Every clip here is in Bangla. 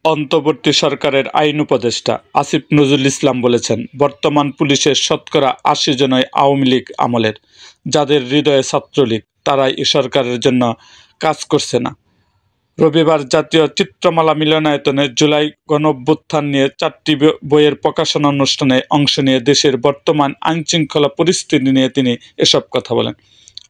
অন্তর্বর্তী সরকারের আইন উপদেষ্টা আসিফ নজরুল ইসলাম বলেছেন, বর্তমান পুলিশের শতকরা ৮০ জনই আওয়ামী লীগ আমলের। যাদের হৃদয়ে ছাত্রলীগ, তারাই এ সরকারের জন্য কাজ করছে না। রবিবার জাতীয় চিত্রমালা মিলনায়তনে জুলাই গণঅভ্যুত্থান নিয়ে ৪টি বইয়ের প্রকাশনা অনুষ্ঠানে অংশ নিয়ে দেশের বর্তমান আইনশৃঙ্খলা পরিস্থিতি নিয়ে তিনি এসব কথা বলেন।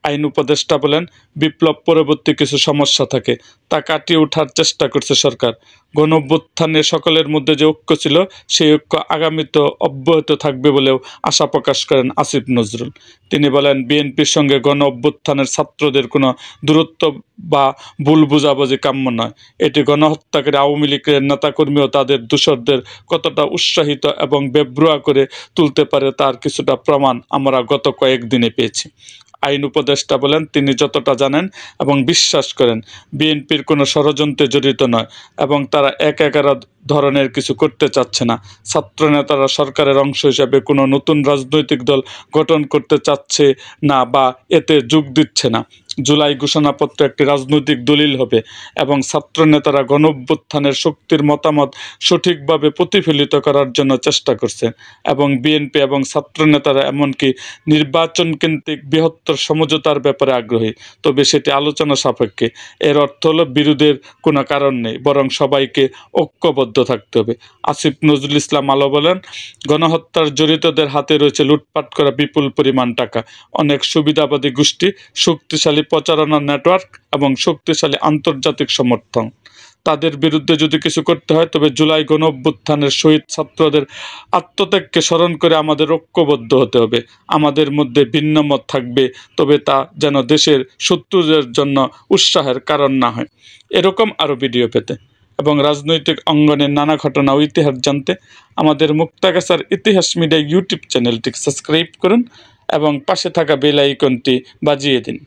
আইন উপদেষ্টা বলেন, বিপ্লব পরবর্তী কিছু সমস্যা থাকে, তা কাটিয়ে ওঠার চেষ্টা করছে সরকার। গণঅভ্যুত্থানে সকলের মধ্যে যে ঐক্য ছিল, সেই ঐক্য আগামীতেও অব্যাহত থাকবে বলেও আশা প্রকাশ করেন আসিফ নজরুল। তিনি বলেন, বিএনপির সঙ্গে গণঅভ্যুত্থানের ছাত্রদের কোনো দূরত্ব বা ভুল বোঝাবুঝি কাম্য নয়। এটি গণহত্যাকারী আওয়ামী লীগের নেতাকর্মী ও তাদের দোসরদের কতটা উৎসাহিত এবং বেপরোয়া করে তুলতে পারে, তার কিছুটা প্রমাণ আমরা গত কয়েকদিনে পেয়েছি। আইন উপদেষ্টা বলেন, তিনি যতটা জানেন এবং বিশ্বাস করেন, বিএনপির কোনো ষড়যন্ত্রে জড়িত নয় এবং তারা একাকার ধরনের কিছু করতে চাচ্ছে না। ছাত্রনেতারা সরকারের অংশ হিসাবে কোনো নতুন রাজনৈতিক দল গঠন করতে চাচ্ছে না বা এতে যোগ দিচ্ছে না। জুলাই ঘোষণাপত্র একটি রাজনৈতিক দলিল হবে এবং ছাত্রনেতারা গণঅভ্যুত্থানের শক্তির মতামত সঠিকভাবে প্রতিফলিত করার জন্য চেষ্টা করছে এবং বিএনপি এবং ছাত্রনেতারা এমনকি নির্বাচন কেন্দ্রিক বৃহত্তর সমঝোতার ব্যাপারে আগ্রহী, তবে সেটি আলোচনা সাপেক্ষে। এর অর্থ হলো বিরোধের কোনো কারণ নেই, বরং সবাইকে ঐক্যবদ্ধ থাকতে হবে। আসিফ নজরুল ইসলাম আলো বলেন, গণহত্যার জড়িতদের হাতে রয়েছে লুটপাট করা বিপুল পরিমাণ টাকা, অনেক সুবিধাবাদী গোষ্ঠী, শক্তিশালী প্রচারণা নেটওয়ার্ক এবং শক্তিশালী আন্তর্জাতিক সমর্থন। তাদের বিরুদ্ধে যদি কিছু করতে হয়, তবে জুলাই গণঅভ্যুত্থানের শহীদ ছাত্রদের আত্মত্যাগকে স্মরণ করে আমাদের ঐক্যবদ্ধ হতে হবে। আমাদের মধ্যে ভিন্ন মত থাকবে, তবে তা যেন দেশের শত্রুদের জন্য উৎসাহের কারণ না হয়। এরকম আরও ভিডিও পেতে এবং রাজনৈতিক অঙ্গনের নানা ঘটনা ও ইতিহাস জানতে আমাদের মুক্তাগাছার ইতিহাস মিডিয়া ইউটিউব চ্যানেলটি সাবস্ক্রাইব করুন এবং পাশে থাকা বেল আইকনটি বাজিয়ে দিন।